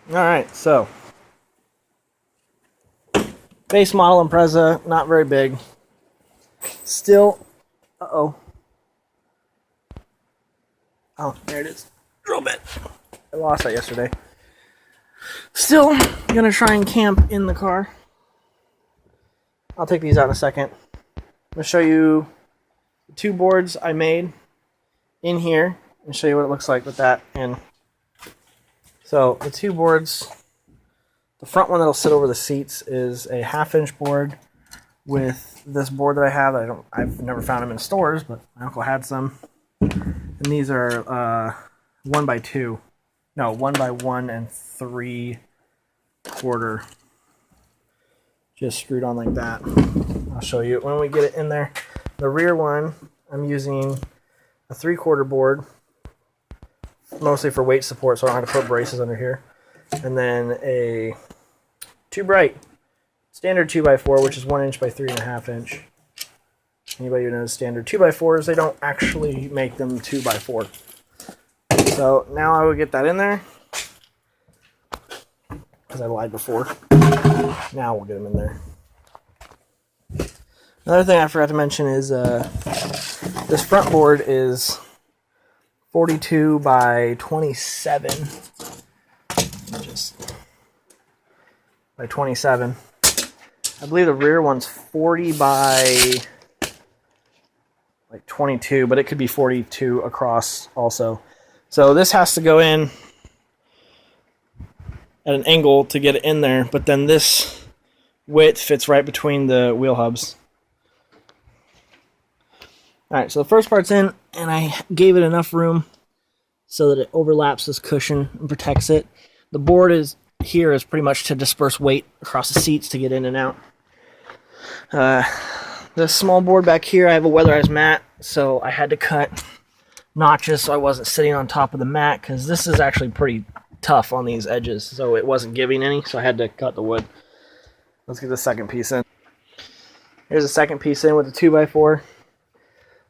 Alright, so base model Impreza, not very big. Still, oh, there it is. Drill bit. I lost that yesterday. Still gonna try and camp in the car. I'll take these out in a second. I'm gonna show you the two boards I made in here and show you what it looks like with that in. So the two boards, the front one that'll sit over the seats is a 1/2-inch board with this board that I have. I've never found them in stores, but my uncle had some. And these are 1x2. No, 1x1 and 3/4. Just screwed on like that. I'll show you when we get it in there. The rear one, I'm using a 3/4 board, mostly for weight support, so I don't have to put braces under here. And then a 2-bright standard 2x4, which is 1 inch by 3.5 inch. Anybody who knows standard 2x4s, they don't actually make them 2x4. So now I will get that in there, because I lied before. Now we'll get them in there. Another thing I forgot to mention is this front board is 42 by 27. Just by 27. I believe the rear one's 40 by like 22, but it could be 42 across also. So this has to go in at an angle to get it in there, but then this width fits right between the wheel hubs. Alright, so the first part's in, and I gave it enough room so that it overlaps this cushion and protects it. The board is pretty much to disperse weight across the seats to get in and out. This small board back here, I have a weatherized mat, so I had to cut notches so I wasn't sitting on top of the mat, because this is actually pretty tough on these edges, so it wasn't giving any, so I had to cut the wood. Let's get the second piece in. Here's the second piece in with the 2x4.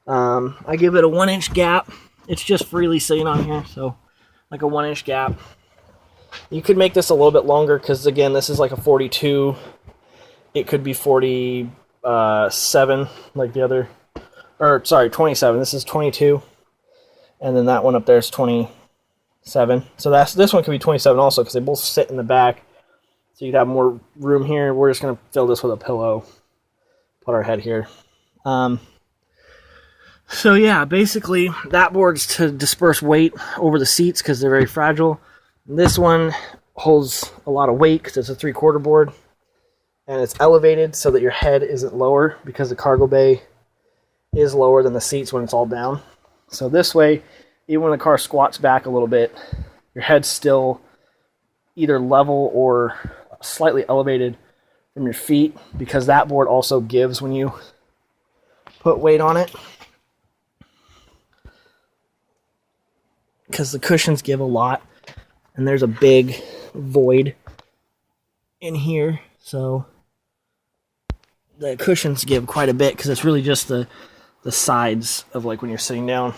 I give it a 1-inch gap. It's just freely sitting on here, so like a 1-inch gap. You could make this a little bit longer, because again, this is like a 42. It could be 47, like the other, or sorry, 27. This is 22, and then that one up there is 27. So this one could be 27 also, because they both sit in the back, so you'd have more room here. We're just gonna fill this with a pillow, put our head here. So yeah, basically that board's to disperse weight over the seats because they're very fragile. This one holds a lot of weight because it's a 3/4 board, and it's elevated so that your head isn't lower, because the cargo bay is lower than the seats when it's all down. So this way, even when the car squats back a little bit, your head's still either level or slightly elevated from your feet, because that board also gives when you put weight on it. Because the cushions give a lot, and there's a big void in here, so the cushions give quite a bit, because it's really just the sides of, like, when you're sitting down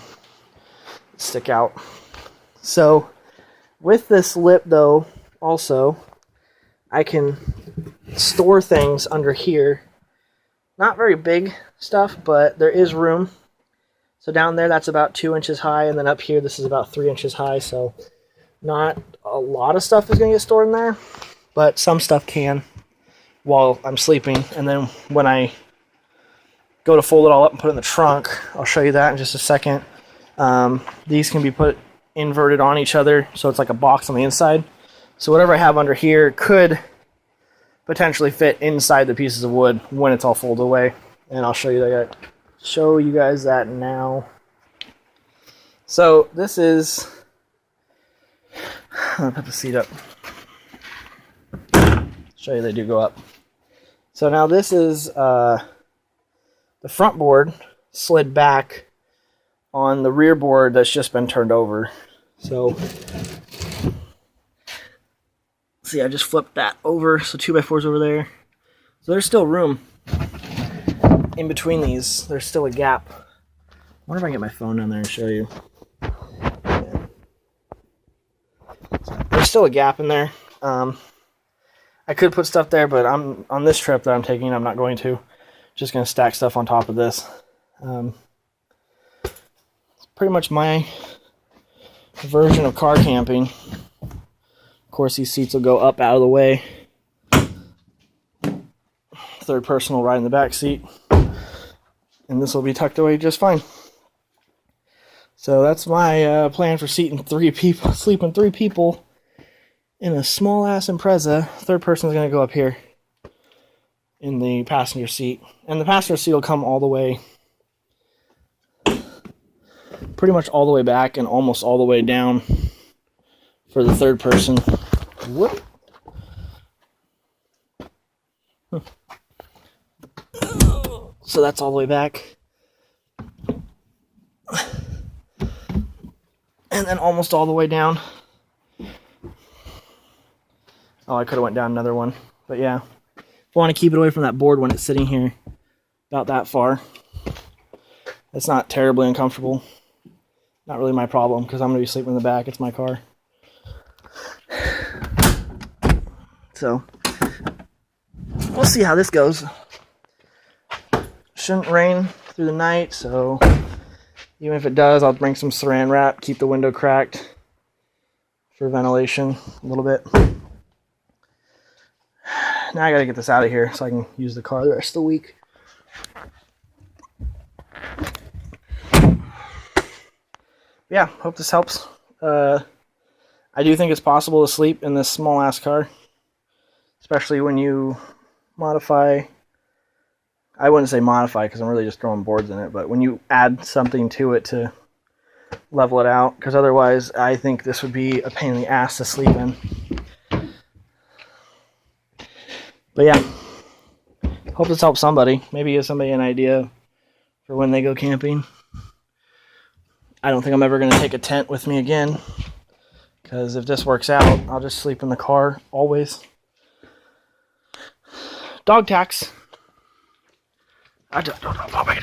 stick out. So with this lip though, also I can store things under here. Not very big stuff, but there is room. So down there, that's about 2 inches high, and then up here, this is about 3 inches high, so not a lot of stuff is going to get stored in there, but some stuff can while I'm sleeping. And then when I go to fold it all up and put it in the trunk, I'll show you that in just a second. These can be put inverted on each other, so it's like a box on the inside. So whatever I have under here could potentially fit inside the pieces of wood when it's all folded away, and I'll show you that. Show you guys that now. So this is, I'll put the seat up. Show you they do go up. So now this is the front board slid back on the rear board that's just been turned over. So see, I just flipped that over, so 2x4's over there. So there's still room in between these. There's still a gap. I wonder if I can get my phone down there and show you. Yeah. So there's still a gap in there. I could put stuff there, but I'm on this trip that I'm taking, I'm not going to. Just going to stack stuff on top of this. It's pretty much my version of car camping. Of course, these seats will go up out of the way. Third person will ride in the back seat. And this will be tucked away just fine. So that's my plan for sleeping 3 people in a small-ass Impreza. Third person is going to go up here in the passenger seat. And the passenger seat will come all the way, pretty much all the way back and almost all the way down for the third person. Whoop. So that's all the way back. And then almost all the way down. Oh, I could have went down another one. But yeah, if I want to keep it away from that board when it's sitting here about that far, it's not terribly uncomfortable. Not really my problem, because I'm going to be sleeping in the back. It's my car. So, we'll see how this goes. Shouldn't rain through the night, so even if it does, I'll bring some saran wrap, keep the window cracked for ventilation a little bit. Now I gotta get this out of here so I can use the car the rest of the week. Yeah, hope this helps. I do think it's possible to sleep in this small ass car, especially when you modify. I wouldn't say modify because I'm really just throwing boards in it, but when you add something to it to level it out, because otherwise I think this would be a pain in the ass to sleep in. But yeah, hope this helps somebody. Maybe give somebody an idea for when they go camping. I don't think I'm ever going to take a tent with me again, because if this works out, I'll just sleep in the car always. Dog tax. Puppy.